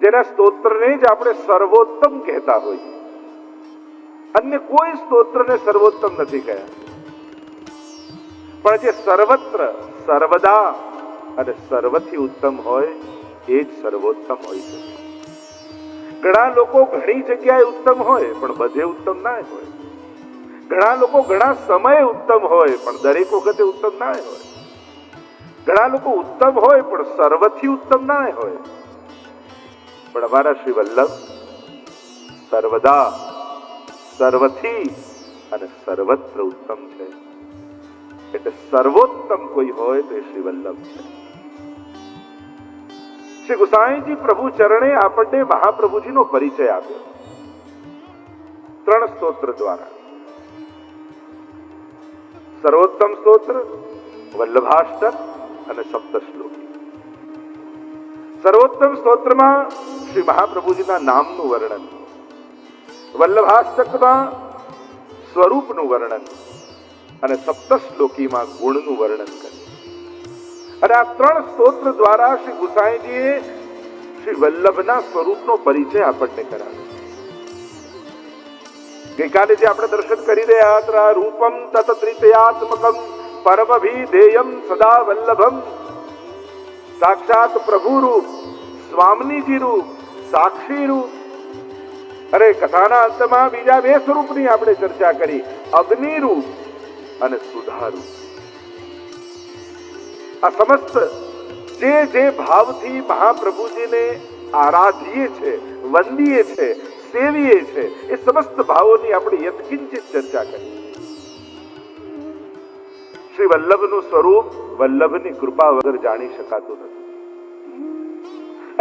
જેના સ્તોત્રને જ આપણે સર્વોત્તમ કહેતા હોઈએ. અન્ય કોઈ સ્તોત્રને સર્વોત્તમ નથી કહ્યા, પણ જે સર્વત્ર સર્વદા અને સર્વથી ઉત્તમ હોય એ જ સર્વોત્તમ હોય છે. ઘણા લોકો ઘણી જગ્યાએ ઉત્તમ હોય પણ બધે ઉત્તમ ના હોય. ઘણા લોકો ઘણા સમયે ઉત્તમ હોય પણ દરેક વખતે ઉત્તમ ના હોય. ઘણા લોકો ઉત્તમ હોય પણ સર્વથી ઉત્તમ ના હોય. પણ અમારા શ્રી વલ્લભ સર્વદા સર્વથી અને સર્વત્ર ઉત્તમ છે. એટલે સર્વોત્તમ કોઈ હોય તો શ્રી વલ્લભ છે. શ્રી ગુસાઈજી પ્રભુ ચરણે આપણને મહાપ્રભુજીનો પરિચય આપ્યો 3 સ્તોત્ર દ્વારા. સર્વોત્તમ સ્તોત્ર, વલ્લભાષ્ટક અને સપ્તશ્લોકી. સર્વોત્તમ સ્તોત્રમાં શ્રી મહાપ્રભુજીના નામનું વર્ણન, વલ્લભાષ્ટકમાં સ્વરૂપનું વર્ણન અને સપ્તશ્લોકીમાં ગુણનું વર્ણન કર્યું. અને આ 3 સ્તોત્ર દ્વારા શ્રી ગુસાઈજીએ શ્રી વલ્લભના સ્વરૂપનો પરિચય આપણને કરાવ્યો. ગઈકાલે જે આપણે દર્શન કરી રહ્યા હતા, રૂપમ તત ત્રિતયાત્મકમ પરમભિધેયમ સદા વલ્લભમ, સાક્ષાત પ્રભુ રૂપ, સ્વામીજી રૂપ, સાક્ષી રૂપ. અરે કથાના અંતમાં બીજા 2 સ્વરૂપની આપણે ચર્ચા કરી, અગ્નિ રૂપ અને સુધા રૂપ. આ સમસ્ત જે ભાવથી મહાપ્રભુજીને આરાધીએ છે, વંદીએ છે, સેવીએ છે, એ સમસ્ત ભાવોની આપણે યથકિંચિત ચર્ચા કરી. શ્રી વલ્લભનું સ્વરૂપ વલ્લભની કૃપા વગર જાણી શકાતું નથી.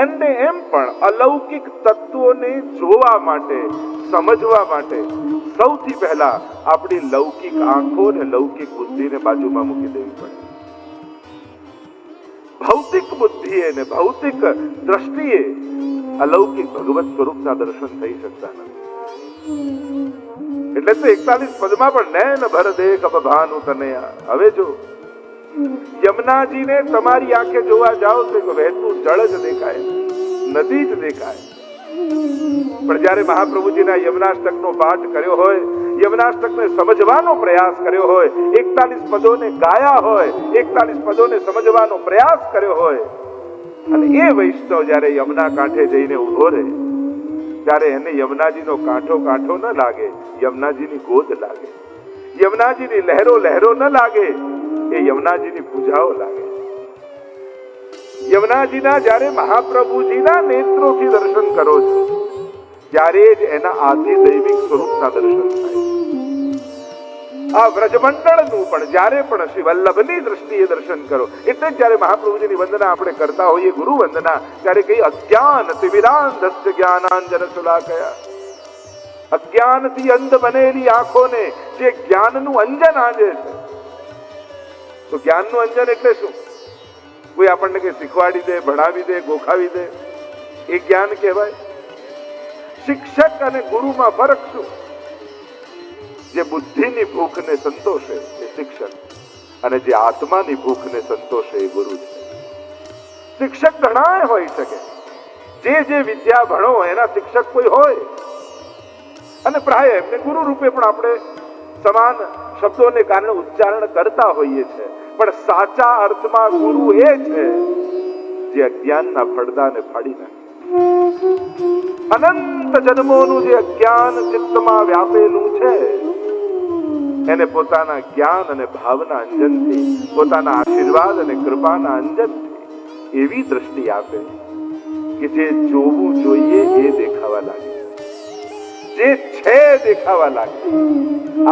અને એમ પણ અલૌકિક તત્વોને જોવા માટે, સમજવા માટે સૌથી પહેલા આપણી લૌકિક આંખો અને લૌકિક બુદ્ધિને બાજુમાં મૂકી દેવી પડે. ભૌતિક બુદ્ધિએ ને ભૌતિક દ્રષ્ટિએ અલૌકિક ભગવત સ્વરૂપના દર્શન થઈ શકતા નથી. એટલે તો 41 પદમાં પણ નૈન ભર દેખ અબ ભાનુ તનયા. હવે જો યમુનાજીને તમારી આંખે જોવા જાઓ તો વહેતું જળ જ દેખાય, નદી જ દેખાય. પણ જ્યારે મહાપ્રભુજીના યમુનાષ્ટકનો પાઠ કર્યો હોય, યમુનાષ્ટકને સમજવાનો પ્રયાસ કર્યો હોય, 41 પદોને ગાયા હોય, 41 પદોને સમજવાનો પ્રયાસ કર્યો હોય, અને એ વૈષ્ણવ જ્યારે યમુના કાંઠે જઈને ઉભો રહે, ત્યારે એને યમુનાજીનો કાંઠો કાંઠો ન લાગે, યમુનાજીની ગોદ લાગે. યમુનાજીની લહેરો લહેરો ન લાગે, એ યમુનાજીની પૂજાઓ લાગે. યમુનાજીના જ્યારે મહાપ્રભુજીના નેત્રોથી દર્શન કરો છો, ત્યારે જ એના આદિ દૈવિક સ્વરૂપના દર્શન થાય. આ વ્રજમંડળનું પણ જ્યારે પણ શ્રી વલ્લભની દ્રષ્ટિએ દર્શન કરો, એટલે જ જ્યારે મહાપ્રભુજીની વંદના આપણે કરતા હોઈએ, ગુરુ વંદના, ત્યારે કઈ અજ્ઞાન તિમિરાંધસ્ય જ્ઞાનાંજન શુલાકયા. અજ્ઞાનથી અંધ બનેલી આંખોને જે જ્ઞાનનું અંજન આંજે છે. તો જ્ઞાનનું અંજન એટલે શું? કોઈ આપણને કઈ શીખવાડી દે, ભણાવી દે, ગોખાવી દે, એ જ્ઞાન કહેવાય? શિક્ષક અને ગુરુમાં ફરક શું? જે બુદ્ધિની ભૂખને સંતોષે એ શિક્ષક, અને જે આત્માની ભૂખને સંતોષે એ ગુરુ છે. શિક્ષક ઘણા હોઈ શકે, જે વિદ્યા ભણો એના શિક્ષક કોઈ હોય, અને પ્રાય એમને ગુરુ રૂપે પણ આપણે સમાન શબ્દોને કારણે ઉચ્ચારણ કરતા હોઈએ છીએ. પણ સાચા અર્થમાં ગુરુ એ છે જે અજ્ઞાનના પડદાને ફાડી નાખે. અનંત જન્મોનું જે અજ્ઞાન ચિત્તમાં વ્યાપેલું છે, એને પોતાના જ્ઞાન અને ભાવના અંજનથી, પોતાના આશીર્વાદ અને કૃપાના અંજનથી એવી દ્રષ્ટિ આપે કે જે જોવું જોઈએ એ દેખાવા લાગે, જે છે દેખાવા લાગે.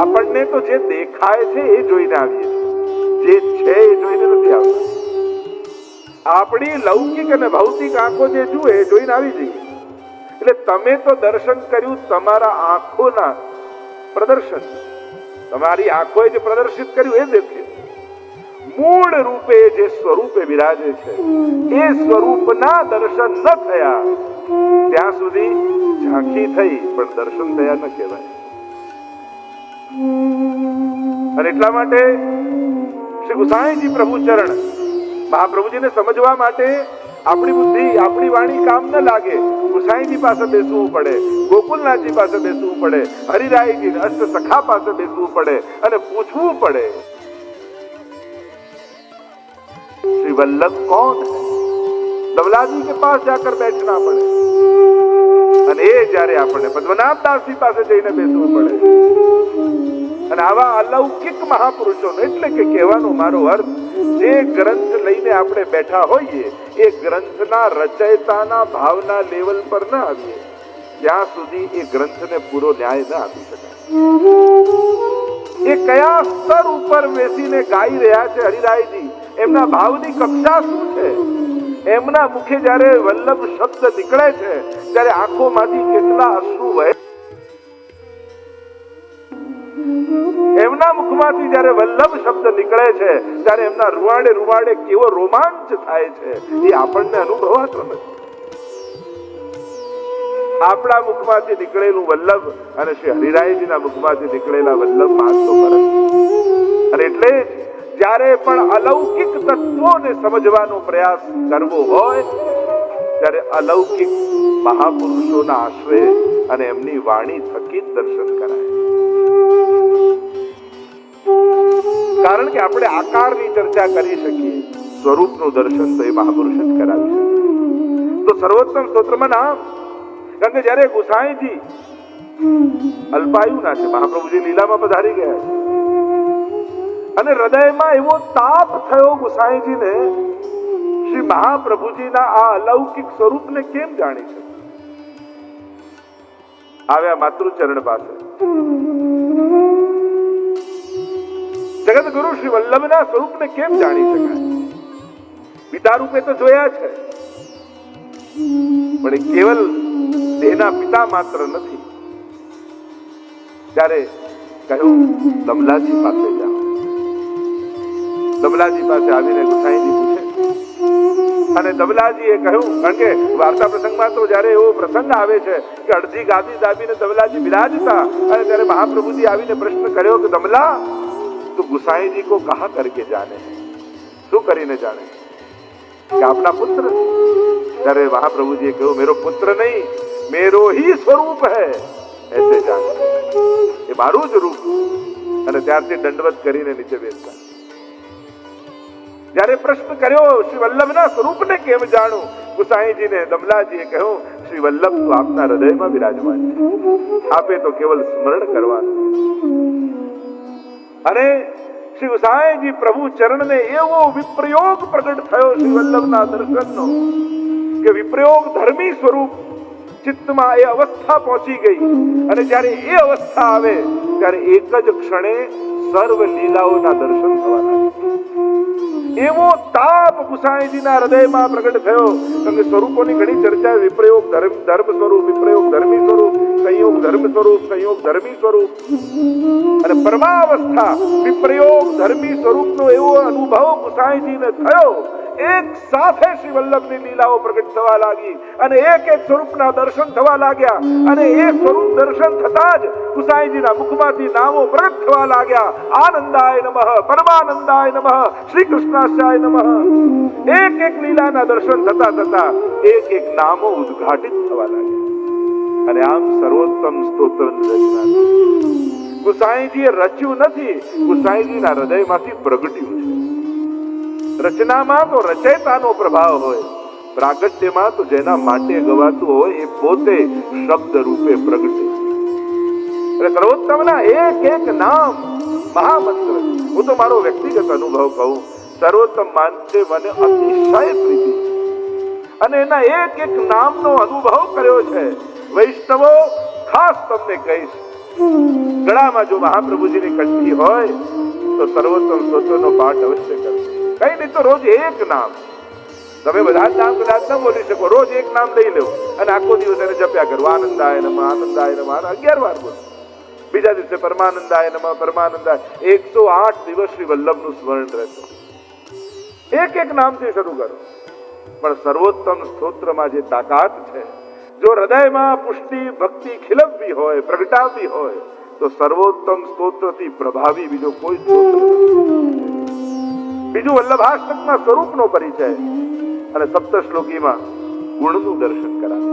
આપણને તો જે દેખાય છે એ જોઈને આવીએ છીએ, જે છે એ જોઈને નથી આવતા. આપણી લૌકિક અને ભૌતિક આંખો જે જુએ એ જોઈને આવી જઈએ. એટલે તમે તો દર્શન કર્યું તમારા આંખોના પ્રદર્શન, તમારી આંખોએ જે પ્રદર્શિત કર્યું એ દેખ્યું. મૂળ રૂપે જે સ્વરૂપે બિરાજે છે એ સ્વરૂપના દર્શન ન થયા ત્યાં સુધી ઝાંખી થઈ પણ દર્શન થયા ન કહેવાય. અને એટલા માટે શ્રી ગુસાઈજી પ્રભુ ચરણ મહાપ્રભુજીને સમજવા માટે આપણી બુદ્ધિ આપણી વાણી કામ ન લાગે, ગુસાઈજી પાસે બેસવું પડે, ગોકુલનાથજી પાસે બેસવું પડે, હરિરાયજી અષ્ટ સખા પાસે બેસવું પડે અને પૂછવું પડે श्री वल्लभ कौन है। दवलाजी के पास जाकर बैठना પડે અને એ જ્યારે આપણે પદ્મનાભદાસજી પાસે જઈને બેસવું પડે। અને આવા અલૌકિક મહાપુરુષોનો એટલે કે કહેવાનો મારો અર્થ, જે ગ્રંથ લઈને આપણે બેઠા હોઈએ એ ગ્રંથના રચયિતાના ભાવના લેવલ પર ન આવીએ ત્યાં સુધી એ ગ્રંથને પૂરો ન્યાય ન આપી શકાય। એ કયા સ્તર ઉપર બેસીને ગાઈ રહ્યા છે હરિરાયજી, એમના ભાવની કક્ષા શું છે, એમના મુખે જ્યારે વલ્લભ શબ્દ નીકળે છે ત્યારે આંખોમાંથી કેટલા અશ્રુ વહે, એમના મુખમાંથી જ્યારે વલ્લભ શબ્દ નીકળે છે ત્યારે એમના રૂવાડે રૂવાડે કેવો રોમાંચ થાય છે એ આપણને અનુભવાતો નથી। આપણા મુખમાંથી નીકળેલું વલ્લભ અને શ્રી હરિરાયજીના મુખમાંથી નીકળેલા વલ્લભ માં તો ફરક। અને એટલે જ જ્યારે પણ અલૌકિક તત્વોને સમજવાનો પ્રયાસ કરવો હોય ત્યારે અલૌકિક મહાપુરુષોના આશ્રય અને એમની વાણી થકી જ દર્શન કરાય। કારણ કે આપણે આકારની ચર્ચા કરી શકીએ, સ્વરૂપનું દર્શન તો એ મહાપુરુષ જ કરાવી શકે। તો સર્વોત્તમ સ્તોત્રમાં નામ, કારણ કે જયારે ગુસાઈજી અલ્પાયુના છે, મહાપ્રભુજી લીલામાં પધારી ગયા છે અને હૃદયમાં એવો તાપ થયો ગુસાઈજીને, શ્રી મહાપ્રભુજીના આ અલૌકિક સ્વરૂપને કેમ જાણી શકે। આવ્યા માતૃચરણ પાસે, જગત ગુરુ શ્રી વલ્લભના સ્વરૂપને કેમ જાણી શકાય। પિતા રૂપે તો જોયા છે પણ એ કેવલ દેહના પિતા માત્ર નથી। ત્યારે કહ્યું દમલાજી પાસે જાઓ। દમલાજી પાસે આવીને ગુસાઈજી પૂછે અને દમલાજીએ કહ્યું, કારણ કે વાર્તા પ્રસંગમાં તો જ્યારે એવો પ્રસંગ આવે છે કે અડધી ગાદી દાબીને દમલાજી બિરાજતા અને ત્યારે મહાપ્રભુજી આવીને પ્રશ્ન કર્યો કે દમલા તું ગુસાઈજી को कहा करके जाने, શું કરીને જાણે કે આપના પુત્ર। ત્યારે મહાપ્રભુજીએ કહ્યું मेरो पुत्र नहीं मेरो ही स्वरूप है ऐसे जाने, એ મારું જ રૂપ। અને ત્યારથી દંડવત કરીને નીચે બેસતા। જ્યારે પ્રશ્ન કર્યો શ્રી વલ્લભના સ્વરૂપને કેમ જાણું, ગુસાઈજીને દમલાજીએ કહ્યું શ્રી વલ્લભ તો આપના હૃદયમાં વિરાજમાન છે, આપે તો કેવલ સ્મરણ કરવાનું। અને શ્રી ગુસાઈજી પ્રભુ ચરણને એવો વિપ્રયોગ પ્રગટ થયો શ્રી વલ્લભના દર્શનનો કે વિપ્રયોગ ધર્મી સ્વરૂપ ચિત્તમાં એ અવસ્થા પહોંચી ગઈ। અને જ્યારે એ અવસ્થા આવે ત્યારે એક જ ક્ષણે સર્વ લીલાઓના દર્શન થવા લાગ્યા। એવો તાપ ગુસાઈજીના હૃદયમાં પ્રગટ થયો, કારણ કે સ્વરૂપોની ઘણી ચર્ચા, વિપ્રયોગ ધર્મ સ્વરૂપ, વિપ્રયોગ ધર્મી સ્વરૂપ, સંયોગ ધર્મ સ્વરૂપ, સંયોગ ધર્મી સ્વરૂપ અને પરમાવસ્થા વિપ્રયોગ ધર્મી સ્વરૂપનો એવો અનુભવ ગુસાઈજીને થયો। એક સાથે શ્રી વલ્લભની લીલાઓ પ્રગટ થવા લાગી અને એક એક સ્વરૂપના દર્શન થવા લાગ્યા। અને એ સ્વરૂપ દર્શન થતા જ ગુસાઈજીના મુખમાંથી નામો પ્રગટ થવા લાગ્યા। આનંદાય નમઃ, પરમાનંદાય નમઃ, શ્રી કૃષ્ણાય નમઃ। એક એક લીલાના દર્શન થતા થતા એક એક નામો ઉદ્ઘાટિત થવા લાગ્યા। અને આમ સર્વોત્તમ સ્તોત્રની રચના ગુસાઈજીએ રચ્યું નથી, ગુસાઈજીના હૃદયમાંથી પ્રગટ્યું છે। રચનામાં તો રચયિતાનો પ્રભાવ હોય, પ્રાગટ્યમાં તો જેના માટે ગવાતું હોય એ પોતે શબ્દ રૂપે પ્રગટે। એટલે સર્વોત્તમના એક એક નામ મહામંત્ર। હું તો મારો વ્યક્તિગત અનુભવ કહું, સર્વોત્તમ માટે મને અતિશય પ્રીતિ અને એના એક એક નામનો અનુભવ કર્યો છે। વૈષ્ણવો ખાસ તમને કહીશ, ગળામાં જો મહાપ્રભુજીની કંઠી હોય તો સર્વોત્તમ સ્તોત્રનો પાઠ અવશ્ય કરજો। કઈ નહીં તો રોજ એક નામ, તમે બધા જ નામ કદાચ ન બોલી શકો, રોજ એક નામ લઈ લો અને આખો દિવસ એને જપ્યા કરો। આનંદાય નમઃ, આનંદાય નમઃ 11 વાર બોલો। બીજા દિવસે પરમાનંદાય નમઃ, પરમાનંદાય 108 દિવસ શ્રી વલ્લભનું સ્મરણ રહેશે। એક એક નામથી શરૂ કરો। પણ સર્વોત્તમ સ્તોત્રમાં જે તાકાત છે, જો હૃદયમાં પુષ્ટિ ભક્તિ ખીલવવી હોય, પ્રગટાવવી હોય તો સર્વોત્તમ સ્તોત્રથી પ્રભાવી બીજો કોઈ સ્તોત્ર નથી। બીજું વલ્લભાષ્ટકના સ્વરૂપનો પરિચય, અને સપ્તશ્લોકીમાં ગુણનું દર્શન કરાવે.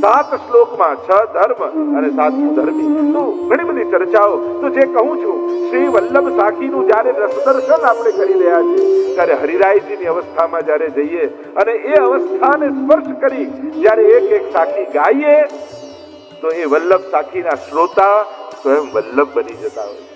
7 શ્લોકમાં 6 ધર્મ અને 7મું ધર્મી. તો ઘણી બધી ચર્ચાઓ. તો જે કહું છું, શ્રી વલ્લભ સાખીનું જ્યારે રસદર્શન આપણે કરી રહ્યા છીએ, ત્યારે હરિરાયજીની અવસ્થામાં જ્યારે જઈએ અને એ અવસ્થાને સ્પર્શ કરી જ્યારે એક એક સાખી ગાઈએ, તો એ વલ્લભ સાખીના શ્રોતા સ્વયં વલ્લભ બની જતા હોય.